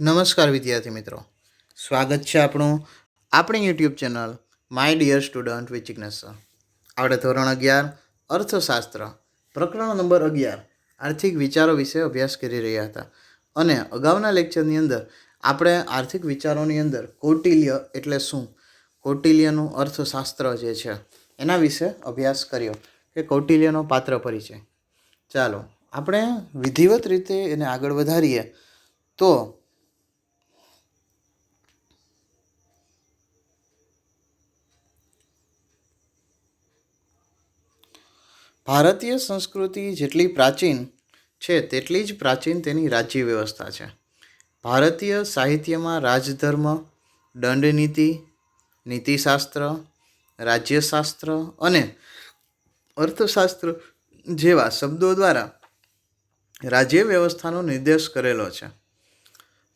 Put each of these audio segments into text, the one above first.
નમસ્કાર વિદ્યાર્થી મિત્રો, સ્વાગત છે આપણું આપણી YouTube channel my dear student with Jignesh sir. આપણે ધોરણ 11 અર્થશાસ્ત્ર પ્રકરણ નંબર 11 આર્થિક વિચારો વિશે અભ્યાસ કરી રહ્યા હતા અને અગાઉના લેક્ચરની અંદર આપણે આર્થિક વિચારોની અંદર કૌટિલ્ય એટલે શું, કૌટિલ્યનું અર્થશાસ્ત્ર જે છે એના વિશે અભ્યાસ કર્યો કે કૌટિલ્યનો પાત્ર પરિચય. ચાલો આપણે વિધિવત રીતે એને આગળ વધારીએ તો ભારતીય સંસ્કૃતિ જેટલી પ્રાચીન છે તેટલી જ પ્રાચીન તેની રાજ્ય વ્યવસ્થા છે. ભારતીય સાહિત્યમાં રાજધર્મ, દંડનીતિ, નીતિશાસ્ત્ર, રાજ્યશાસ્ત્ર અને અર્થશાસ્ત્ર જેવા શબ્દો દ્વારા રાજ્ય વ્યવસ્થાનો નિર્દેશ કરેલો છે.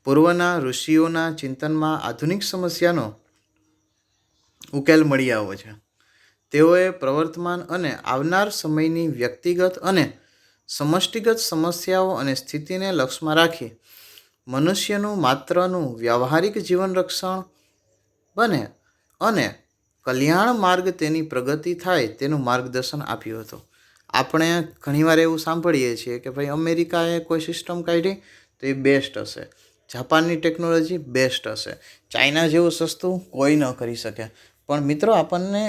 પૂર્વના ઋષિઓના ચિંતનમાં આધુનિક સમસ્યાનો ઉકેલ મળી આવ્યો છે. તેઓએ પ્રવર્તમાન અને આવનાર સમયની વ્યક્તિગત અને સમષ્ટિગત સમસ્યાઓ અને સ્થિતિને લક્ષમાં રાખી મનુષ્યનું માત્રનું વ્યવહારિક જીવન રક્ષણ બને અને કલ્યાણ માર્ગ તેની પ્રગતિ થાય તેનું માર્ગદર્શન આપ્યું હતું. આપણે ઘણીવાર એવું સાંભળીએ છીએ કે ભાઈ અમેરિકાએ કોઈ સિસ્ટમ કાઢી તો એ બેસ્ટ હશે, જાપાનની ટેકનોલોજી બેસ્ટ હશે, ચાઇના જેવું સસ્તું કોઈ ન કરી શકે. પણ મિત્રો આપણને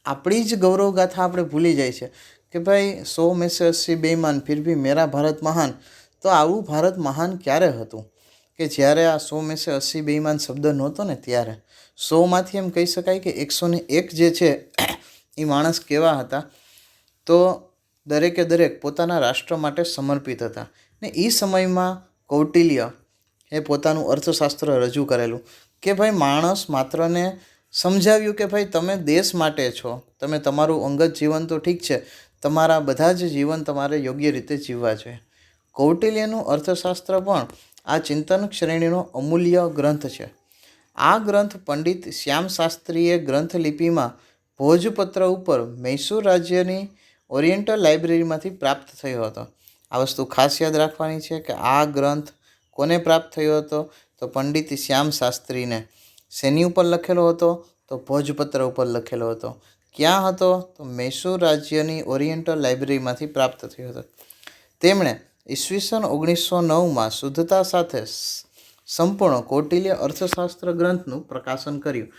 આપણી જ ગૌરવગાથા આપણે ભૂલી જાય છે કે ભાઈ 100 में से 80 बेईमान फिर भी मेरा भारत महान. તો આવું ભારત મહાન ક્યારે હતું કે જ્યારે આ 100 में से 80 બેઈમાન શબ્દ નહોતો ને ત્યારે 100માંથી એમ કહી શકાય કે 101 જે છે એ માણસ કેવા હતા તો દરેકે દરેક પોતાના રાષ્ટ્ર માટે સમર્પિત હતા. ને એ સમયમાં કૌટિલ્ય એ પોતાનું અર્થશાસ્ત્ર રજૂ કરેલું કે ભાઈ માણસ માત્રને સમજાવ્યું કે ભાઈ તમે દેશ માટે છો, તમે તમારું અંગત જીવન તો ઠીક છે, તમારા બધા જ જીવન તમારે યોગ્ય રીતે જીવવા જોઈએ. કૌટિલ્યનું અર્થશાસ્ત્ર પણ આ ચિંતન શ્રેણીનો અમૂલ્ય ગ્રંથ છે. આ ગ્રંથ પંડિત શ્યામ શાસ્ત્રીએ ગ્રંથલિપિમાં ભોજપત્ર ઉપર મૈસૂર રાજ્યની ઓરિએન્ટલ લાઇબ્રેરીમાંથી પ્રાપ્ત થયો હતો. આ વસ્તુ ખાસ યાદ રાખવાની છે કે આ ગ્રંથ કોને પ્રાપ્ત થયો હતો તો પંડિત શ્યામ શાસ્ત્રીને. શેની ઉપર લખેલો હતો તો ભોજપત્ર ઉપર લખેલો હતો. ક્યાં હતો તો મૈસૂર રાજ્યની ઓરિએન્ટલ લાઇબ્રેરીમાંથી પ્રાપ્ત થયો હતો. તેમણે ઈસવીસન 1909માં શુદ્ધતા સાથે સંપૂર્ણ કૌટિલ્ય અર્થશાસ્ત્ર ગ્રંથનું પ્રકાશન કર્યું.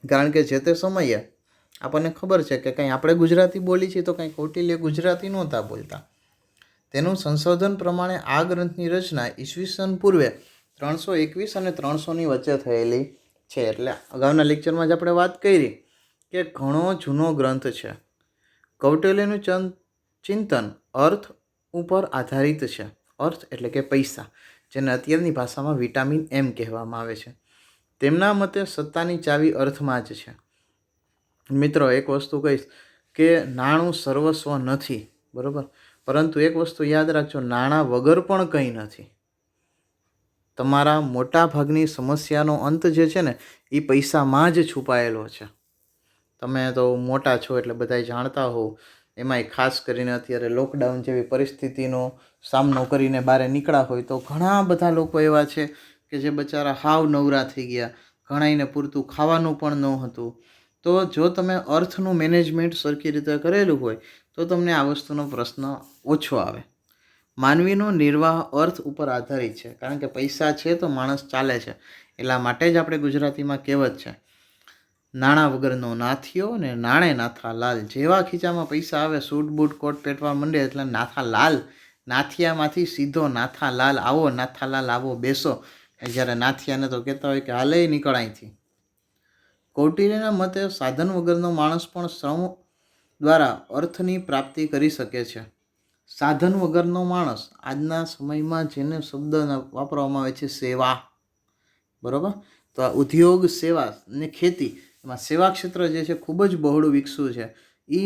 કારણ કે જે તે સમયે આપણને ખબર છે કે કંઈ આપણે ગુજરાતી બોલી છીએ તો કંઈ કૌટિલ્ય ગુજરાતી નહોતા બોલતા. તેનું સંશોધન પ્રમાણે આ ગ્રંથની રચના ઈસવીસન પૂર્વે 321 અને 300ની વચ્ચે થયેલી છે. એટલે અગાઉના લેક્ચરમાં જ આપણે વાત કરી કે ઘણો જૂનો ગ્રંથ છે. કૌટિલ્યનું ચિંતન અર્થ ઉપર આધારિત છે. અર્થ એટલે કે પૈસા, જેને અત્યારની ભાષામાં વિટામિન એમ કહેવામાં આવે છે. તેમના મતે સત્તાની ચાવી અર્થમાં જ છે. મિત્રો એક વસ્તુ કહીશ કે નાણું સર્વસ્વ નથી, બરાબર, પરંતુ એક વસ્તુ યાદ રાખજો, નાણાં વગર પણ કંઈ નથી. તમારા મોટા ભાગની સમસ્યાનો અંત જે છે ને એ પૈસામાં જ છુપાયેલો છે. તમે તો મોટા છો એટલે બધાય જાણતા હોવ. એમાંય ખાસ કરીને અત્યારે લોકડાઉન જેવી પરિસ્થિતિનો સામનો કરીને બહાર નીકળ્યા હોય તો ઘણા બધા લોકો એવા છે કે જે બચારા હાવ નવરા થઈ ગયા, ઘણાઈને પૂરતું ખાવાનું પણ ન હતું. તો જો તમે અર્થનું મેનેજમેન્ટ સરખી રીતે કરેલું હોય તો તમને આ વસ્તુનો પ્રશ્ન ઓછો આવે. માનવીનો નિર્વાહ અર્થ ઉપર આધારિત છે, કારણ કે પૈસા છે તો માણસ ચાલે છે. એટલા માટે જ આપણે ગુજરાતીમાં કહેવત છે, નાણાં વગરનો નાથિયો ને નાણે નાથા લાલ. જેવા ખીચામાં પૈસા આવે, સૂટ બૂટ કોટ પહેરવા માંડે એટલે નાથા લાલ, નાથિયામાંથી સીધો નાથા લાલ. આવો નાથા લાલ આવો બેસો. જ્યારે નાથિયાને તો કહેતા હોય કે હાલે નીકળ અહીંથી. કૌટિલ્યના મતે સાધન વગરનો માણસ પણ શ્રમ દ્વારા અર્થની પ્રાપ્તિ કરી શકે છે. સાધન વગરનો માણસ આજના સમયમાં જેને શબ્દ વાપરવામાં આવે છે સેવા, બરાબર. તો આ ઉદ્યોગ, સેવા ને ખેતી, એમાં સેવા ક્ષેત્ર જે છે ખૂબ જ બહોળું વિકસ્યું છે. એ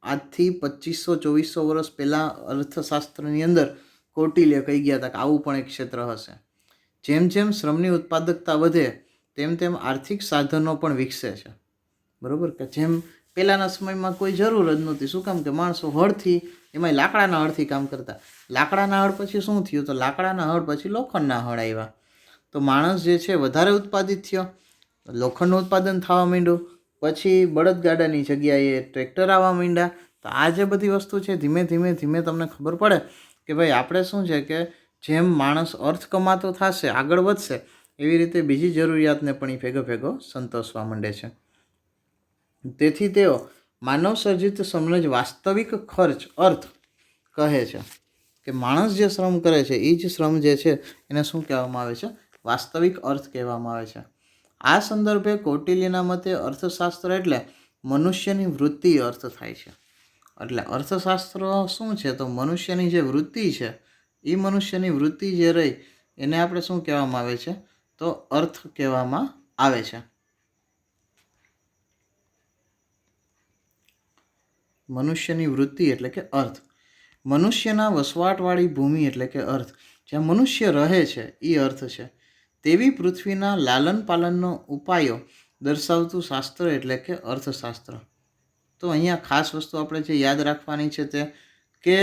આજથી 2500-2400 વર્ષ પહેલાં અર્થશાસ્ત્રની અંદર કૌટિલ્ય કહી ગયા હતા કે આવું પણ એક ક્ષેત્ર હશે. જેમ જેમ શ્રમની ઉત્પાદકતા વધે તેમ તેમ આર્થિક સાધનો પણ વિકસે છે, બરાબર. કે જેમ પહેલાંના સમયમાં કોઈ જરૂર જ નહોતી. શું કામ કે માણસો હળથી, એમાંય લાકડાના હળથી કામ કરતા. લાકડાના હળ પછી શું થયું? તો લાકડાના હળ પછી લોખંડના હળ આવ્યા. તો માણસ જે છે વધારે ઉત્પાદિત થયો, લોખંડનું ઉત્પાદન થવા માંડ્યું. પછી બળદગાડાની જગ્યાએ ટ્રેક્ટર આવવા માંડ્યા. તો આ જે બધી વસ્તુ છે ધીમે ધીમે ધીમે તમને ખબર પડે કે ભાઈ આપણે શું છે કે જેમ માણસ અર્થ કમાતો થશે, આગળ વધશે, એવી રીતે બીજી જરૂરિયાતને પણ એ ભેગો ભેગો સંતોષવા માંડે છે. તેથી તેઓ માનવ સર્જિત શ્રમને જ વાસ્તવિક ખર્ચ અર્થ કહે છે. કે માણસ જે શ્રમ કરે છે એ જ શ્રમ જે છે એને શું કહેવામાં આવે છે? વાસ્તવિક અર્થ કહેવામાં આવે છે. આ સંદર્ભે કૌટિલ્યના મતે અર્થશાસ્ત્ર એટલે મનુષ્યની વૃત્તિ અર્થ થાય છે. એટલે અર્થશાસ્ત્ર શું છે? તો મનુષ્યની જે વૃત્તિ છે, એ મનુષ્યની વૃત્તિ જે રહી એને આપણે શું કહેવામાં આવે છે? તો અર્થ કહેવામાં આવે છે. મનુષ્યની વૃત્તિ એટલે કે અર્થ. મનુષ્યના વસવાટવાળી ભૂમિ એટલે કે અર્થ. જ્યાં મનુષ્ય રહે છે એ અર્થ છે. તેવી પૃથ્વીના લાલન પાલનનો ઉપાયો દર્શાવતું શાસ્ત્ર એટલે કે અર્થશાસ્ત્ર. તો અહીંયા ખાસ વસ્તુ આપણે જે યાદ રાખવાની છે તે કે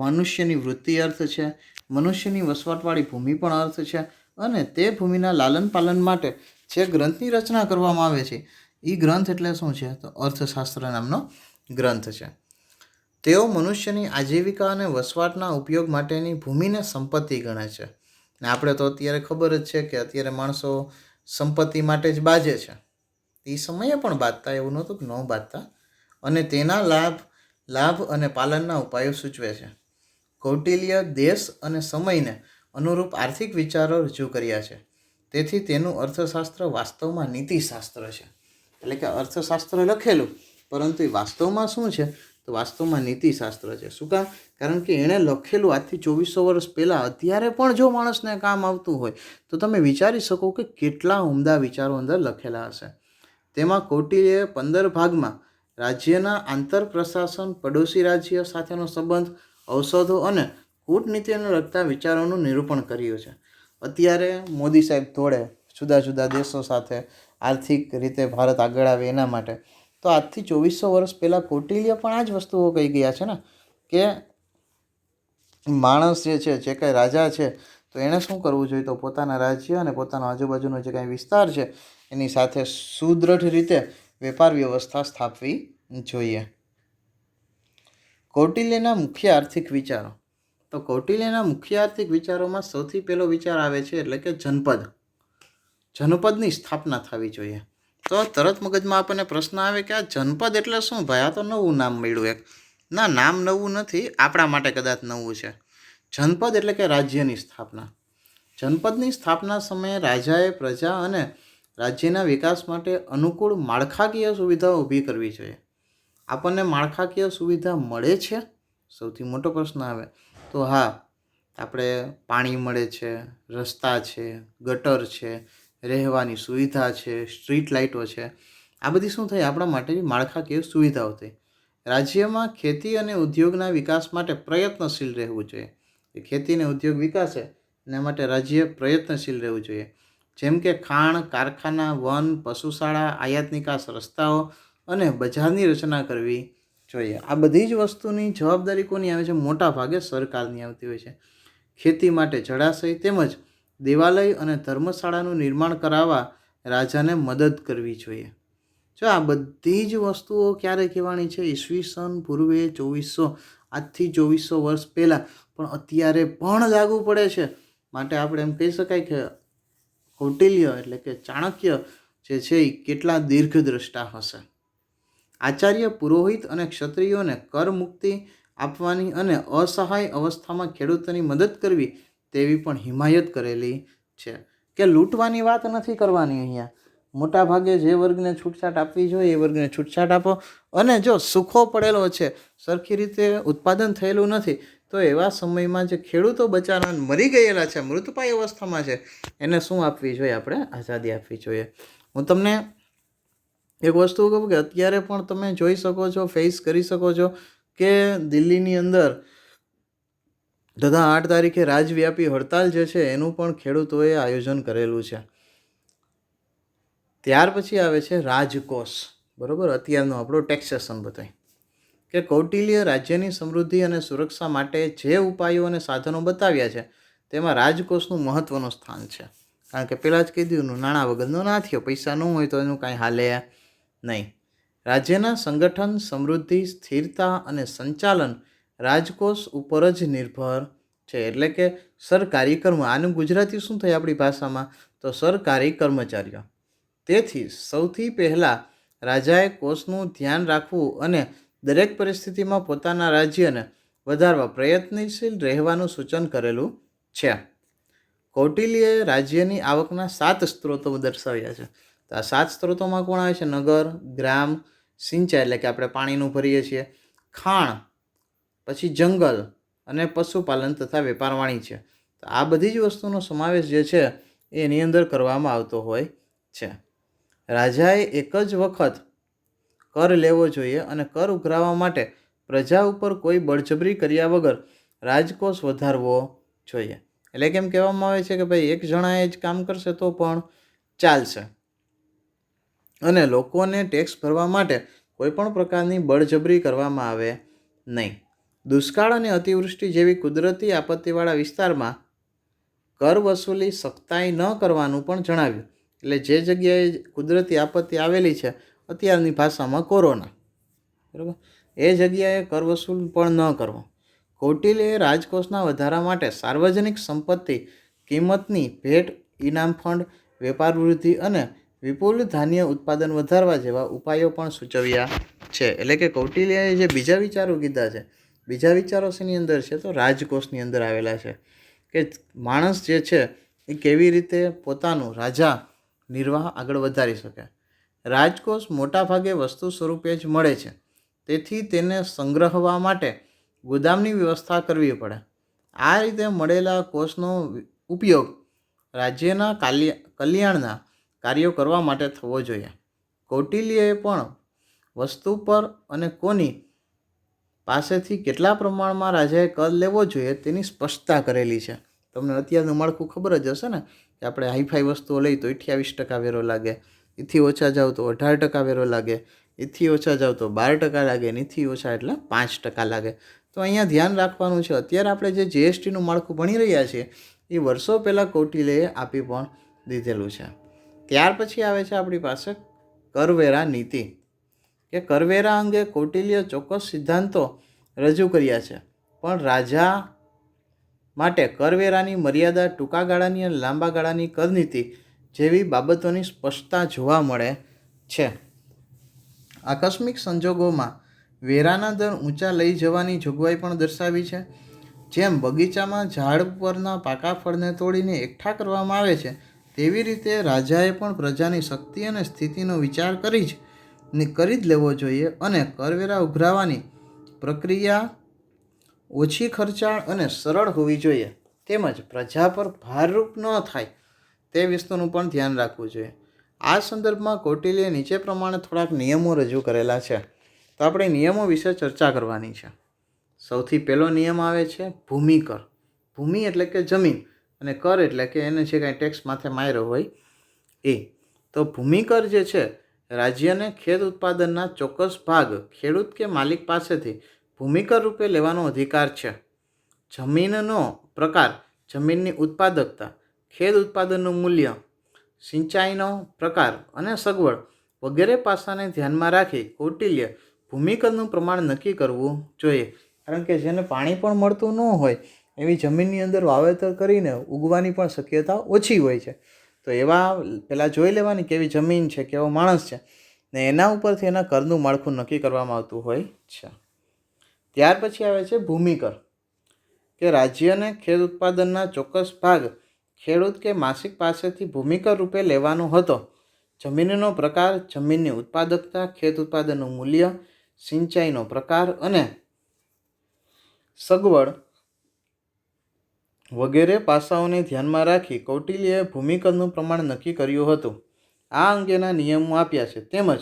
મનુષ્યની વૃત્તિ અર્થ છે, મનુષ્યની વસવાટવાળી ભૂમિ પણ અર્થ છે, અને તે ભૂમિના લાલન પાલન માટે જે ગ્રંથની રચના કરવામાં આવે છે એ ગ્રંથ એટલે શું છે? તો અર્થશાસ્ત્ર નામનો ગ્રંથ છે. તેઓ મનુષ્યની આજીવિકા અને વસવાટના ઉપયોગ માટેની ભૂમિને સંપત્તિ ગણે છે. ને આપણે તો અત્યારે ખબર જ છે કે અત્યારે માણસો સંપત્તિ માટે જ બાજે છે. એ સમયે પણ બાજતા, એવું નહોતું કે ન બાજતા. અને તેના લાભ અને પાલનના ઉપાયો સૂચવે છે. કૌટિલ્ય દેશ અને સમયને અનુરૂપ આર્થિક વિચારો રજૂ કર્યા છે. તેથી તેનું અર્થશાસ્ત્ર વાસ્તવમાં નીતિશાસ્ત્ર છે. એટલે કે અર્થશાસ્ત્ર લખેલું, પરંતુ એ વાસ્તવમાં શું છે? તો વાસ્તવમાં નીતિશાસ્ત્ર છે. શું કામ? કારણ કે એણે લખેલું આજથી 2400 વર્ષ પહેલાં અત્યારે પણ જો માણસને કામ આવતું હોય તો તમે વિચારી શકો કે કેટલા ઉમદા વિચારો અંદર લખેલા હશે. તેમાં કૌટિલ્યએ 15 ભાગમાં રાજ્યના આંતર પ્રશાસન, પડોશી રાજ્ય સાથેનો સંબંધ, ઔષધો અને કૂટનીતિને લગતા વિચારોનું નિરૂપણ કર્યું છે. અત્યારે મોદી સાહેબ દોડે જુદા જુદા દેશો સાથે આર્થિક રીતે ભારત આગળ આવે એના માટે. તો આજથી 2400 વર્ષ પહેલાં કૌટિલ્ય પણ આ જ વસ્તુઓ કહી ગયા છે ને કે માણસ જે છે, જે કાંઈ રાજા છે, તો એણે શું કરવું જોઈએ? તો પોતાના રાજ્ય અને પોતાનો આજુબાજુનો જે કાંઈ વિસ્તાર છે એની સાથે સુદૃઢ રીતે વેપાર વ્યવસ્થા સ્થાપવી જોઈએ. કૌટિલ્યના મુખ્ય આર્થિક વિચારો. તો કૌટિલ્યના મુખ્ય આર્થિક વિચારોમાં સૌથી પહેલો વિચાર આવે છે એટલે કે જનપદની સ્થાપના થવી જોઈએ. તો તરત મગજમાં આપણને પ્રશ્ન આવે કે આ જનપદ એટલે શું ભાઈ? આ તો નવું નામ મળ્યું એક. ના, નામ નવું નથી, આપણા માટે કદાચ નવું છે. જનપદ એટલે કે રાજ્યની સ્થાપના. જનપદની સ્થાપના સમયે રાજાએ પ્રજા અને રાજ્યના વિકાસ માટે અનુકૂળ માળખાકીય સુવિધાઓ ઊભી કરવી જોઈએ. આપણને માળખાકીય સુવિધા મળે છે? સૌથી મોટો પ્રશ્ન આવે તો હા, આપણે પાણી મળે છે, રસ્તા છે, ગટર છે, રહેવાની સુવિધા છે, સ્ટ્રીટ લાઇટો છે. આ બધી શું થઈ? આપણા માટે માળખાકીય સુવિધાઓ થઈ. રાજ્યમાં ખેતી અને ઉદ્યોગના વિકાસ માટે પ્રયત્નશીલ રહેવું જોઈએ. ખેતી અને ઉદ્યોગ વિકાસે એના માટે રાજ્ય પ્રયત્નશીલ રહેવું જોઈએ. જેમ કે ખાણ, કારખાના, વન, પશુશાળા, આયાત નિકાસ રસ્તાઓ અને બજારની રચના કરવી જોઈએ. આ બધી જ વસ્તુની જવાબદારી કોની આવે છે? મોટા ભાગે સરકારની આવતી હોય છે. ખેતી માટે જળાશય તેમજ દેવાલય અને ધર્મશાળાનું નિર્માણ કરાવવા રાજાને મદદ કરવી જોઈએ. જો આ બધી જ વસ્તુઓ ક્યારે કહેવાની છે? ઈસવીસન પૂર્વે 2400, આજથી 2400 વર્ષ પહેલાં, પણ અત્યારે પણ લાગુ પડે છે. માટે આપણે એમ કહી શકાય કે કૌટિલ્ય એટલે કે ચાણક્ય જે છે એ કેટલા દીર્ઘદ્રષ્ટા હશે. આચાર્ય, પુરોહિત અને ક્ષત્રિયોને કર મુક્તિ આપવાની અને અસહાય અવસ્થામાં ખેડૂતોની મદદ કરવી તેવી પણ હિમાયત કરેલી છે. કે લૂંટવાની વાત નથી કરવાની અહીંયા. મોટા ભાગે જે વર્ગને છૂટછાટ આપવી જોઈએ એ વર્ગને છૂટછાટ આપો. અને જો સૂખો પડેલો છે, સરખી રીતે ઉત્પાદન થયેલું નથી, તો એવા સમયમાં જે ખેડૂતો બચારા મરી ગયેલા છે, મૃતપાય અવસ્થામાં છે, એને શું આપવી જોઈએ? આપણે આઝાદી આપવી જોઈએ. હું તમને એક વસ્તુ કહું કે અત્યારે પણ તમે જોઈ શકો છો, ફેસ કરી શકો છો કે દિલ્હીની અંદર તથા 8 તારીખે રાજવ્યાપી હડતાલ જે છે એનું પણ ખેડૂતોએ આયોજન કરેલું છે. ત્યાર પછી આવે છે રાજકોષ. બરાબર, અત્યારનું આપણું ટેક્સેશન બતાય કે કૌટિલ્ય રાજ્યની સમૃદ્ધિ અને સુરક્ષા માટે જે ઉપાયો અને સાધનો બતાવ્યા છે તેમાં રાજકોષનું મહત્ત્વનું સ્થાન છે. કારણ કે પહેલાં જ કીધું નાણાં વગરનો ના થયો, પૈસા ન હોય તો એનું કાંઈ હાલે નહીં. રાજ્યના સંગઠન, સમૃદ્ધિ, સ્થિરતા અને સંચાલન રાજકોષ ઉપર જ નિર્ભર છે. એટલે કે સરકારી કર્મ, આનું ગુજરાતી શું થાય આપણી ભાષામાં, તો સરકારી કર્મચારીઓ. તેથી સૌથી પહેલાં રાજાએ કોષનું ધ્યાન રાખવું અને દરેક પરિસ્થિતિમાં પોતાના રાજ્યને વધારવા પ્રયત્નશીલ રહેવાનું સૂચન કરેલું છે. કૌટિલ્યએ રાજ્યની આવકના 7 સ્ત્રોતો દર્શાવ્યા છે. તો આ 7 સ્ત્રોતોમાં કોણ આવે છે? નગર, ગ્રામ, સિંચાઈ એટલે કે આપણે પાણીનું ભરીએ છીએ, ખાણ, પછી જંગલ અને પશુપાલન તથા વેપાર વાણિજ્ય. તો આ બધી જ વસ્તુનો સમાવેશ જે છે એની અંદર કરવામાં આવતો હોય છે. રાજાએ એક જ વખત કર લેવો જોઈએ અને કર ઉઘરાવવા માટે પ્રજા ઉપર કોઈ બળજબરી કર્યા વગર રાજકોષ વધારવો જોઈએ. એટલે કેમ કહેવામાં આવે છે કે ભાઈ એક જણાએ જ કામ કરશે તો પણ ચાલશે અને લોકોને ટેક્સ ભરવા માટે કોઈ પણ પ્રકારની બળજબરી કરવામાં આવે નહીં. દુષ્કાળ અને અતિવૃષ્ટિ જેવી કુદરતી આપત્તિવાળા વિસ્તારમાં કર વસૂલી સખ્તાઈ ન કરવાનું પણ જણાવ્યું. એટલે જે જગ્યાએ કુદરતી આપત્તિ આવેલી છે, અત્યારની ભાષામાં કોરોના, બરાબર, એ જગ્યાએ કર વસૂલ પણ ન કરવો. કૌટિલ્યએ રાજકોષના વધારા માટે સાર્વજનિક સંપત્તિ, કિંમતની ભેટ, ઇનામ ફંડ, વેપાર વૃદ્ધિ અને વિપુલ ધાન્ય ઉત્પાદન વધારવા જેવા ઉપાયો પણ સૂચવ્યા છે. એટલે કે કૌટિલ્યએ જે બીજા વિચારો કીધા છે, બીજા વિચારો શેની અંદર છે? તો રાજકોષની અંદર આવેલા છે કે માણસ જે છે એ કેવી રીતે પોતાનું રાજા નિર્વાહ આગળ વધારી શકે. રાજકોષ મોટાભાગે વસ્તુ સ્વરૂપે જ મળે છે, તેથી તેને સંગ્રહવા માટે ગોદામની વ્યવસ્થા કરવી પડે. આ રીતે મળેલા કોષનો ઉપયોગ રાજ્યના કલ્યાણના કાર્યો કરવા માટે થવો જોઈએ. કૌટિલ્યએ પણ વસ્તુ પર અને કોની પાસેથી કેટલા પ્રમાણમાં રાજાએ કર લેવો જોઈએ તેની સ્પષ્ટતા કરેલી છે. તમને અત્યારનું માળખું ખબર જ હશે ને કે આપણે હાઈફાઈ વસ્તુઓ લઈ તો 28% વેરો લાગે, એથી ઓછા જાવ તો 18% વેરો લાગે, એથી ઓછા જાવ તો 12% લાગે, એથી ઓછા એટલે 5% લાગે. તો અહીંયા ધ્યાન રાખવાનું છે, અત્યારે આપણે જે જીએસટીનું માળખું ભણી રહ્યા છીએ એ વર્ષો પહેલાં કૌટિલ્યએ આપી પણ દીધેલું છે. ત્યાર પછી આવે છે આપણી પાસે કરવેરા નીતિ, કે કરવેરા અંગે કૌટિલ્ય ચોક્કસ સિદ્ધાંતો રજૂ કર્યા છે, પણ રાજા માટે કરવેરાની મર્યાદા, ટૂંકા ગાળાની અને લાંબા ગાળાની કરનીતિ જેવી બાબતોની સ્પષ્ટતા જોવા મળે છે. આકસ્મિક સંજોગોમાં વેરાના દર ઊંચા લઈ જવાની જોગવાઈ પણ દર્શાવી છે. જેમ બગીચામાં ઝાડ પરના પાકા ફળને તોડીને એકઠા કરવામાં આવે છે, તેવી રીતે રાજાએ પણ પ્રજાની શક્તિ અને સ્થિતિનો વિચાર કરી જ લેવો જોઈએ અને કરવેરા ઉઘરાવવાની પ્રક્રિયા ઓછી ખર્ચાળ અને સરળ હોવી જોઈએ, તેમજ પ્રજા પર ભારરૂપ ન થાય તે વસ્તુનું પણ ધ્યાન રાખવું જોઈએ. આ સંદર્ભમાં કૌટિલ્યએ નીચે પ્રમાણે થોડાક નિયમો રજૂ કરેલા છે. તો આપણે નિયમો વિશે ચર્ચા કરવાની છે. સૌથી પહેલો નિયમ આવે છે ભૂમિકર. ભૂમિ એટલે કે જમીન અને કર એટલે કે એને જે કાંઈ ટેક્સ માથે માર્યો હોય એ. તો ભૂમિકર જે છે, રાજ્યને ખેત ઉત્પાદનના ચોક્કસ ભાગ ખેડૂત કે માલિક પાસેથી ભૂમિકર રૂપે લેવાનો અધિકાર છે. જમીનનો પ્રકાર, જમીનની ઉત્પાદકતા, ખેત ઉત્પાદનનું મૂલ્ય, સિંચાઈનો પ્રકાર અને સગવડ વગેરે પાસાને ધ્યાનમાં રાખી કૌટિલ્ય ભૂમિકરનું પ્રમાણ નક્કી કરવું જોઈએ. કારણ કે જેને પાણી પણ મળતું ન હોય એવી જમીનની અંદર વાવેતર કરીને ઉગવાની પણ શક્યતા ઓછી હોય છે. તો એવા પહેલાં જોઈ લેવાની કેવી જમીન છે, કેવો માણસ છે, ને એના ઉપરથી એના કરનું માળખું નક્કી કરવામાં આવતું હોય છે. ત્યાર પછી આવે છે ભૂમિકર, કે રાજ્યને ખેત ઉત્પાદનના ચોક્કસ ભાગ ખેડૂત કે માસિક પાસેથી ભૂમિકર રૂપે લેવાનો હતો. જમીનનો પ્રકાર, જમીનની ઉત્પાદકતા, ખેત ઉત્પાદનનું મૂલ્ય, સિંચાઈનો પ્રકાર અને સગવડ વગેરે પાસાઓને ધ્યાનમાં રાખી કૌટિલ્યએ ભૂમિકરનું પ્રમાણ નક્કી કર્યું હતું. આ અંગેના નિયમો આપ્યા છે. તેમજ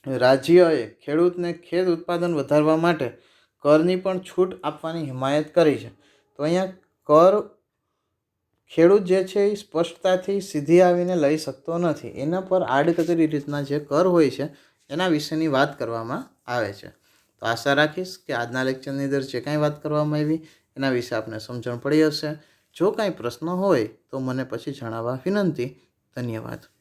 રાજ્યએ ખેડૂતને ખેત ઉત્પાદન વધારવા માટે કરની પણ છૂટ આપવાની હિમાયત કરી છે. તો અહીંયા કર ખેડૂત જે છે એ સ્પષ્ટતાથી સીધી આવીને લઈ શકતો નથી. એના પર આડકતરી રીતના જે કર હોય છે એના વિશેની વાત કરવામાં આવે છે. તો આશા રાખીશ કે આજના લેક્ચરની અંદર જે કાંઈ વાત કરવામાં આવી એના વિશે આપને સમજણ પડી હશે. જો કાંઈ પ્રશ્ન હોય તો મને પછી જણાવવા વિનંતી. ધન્યવાદ.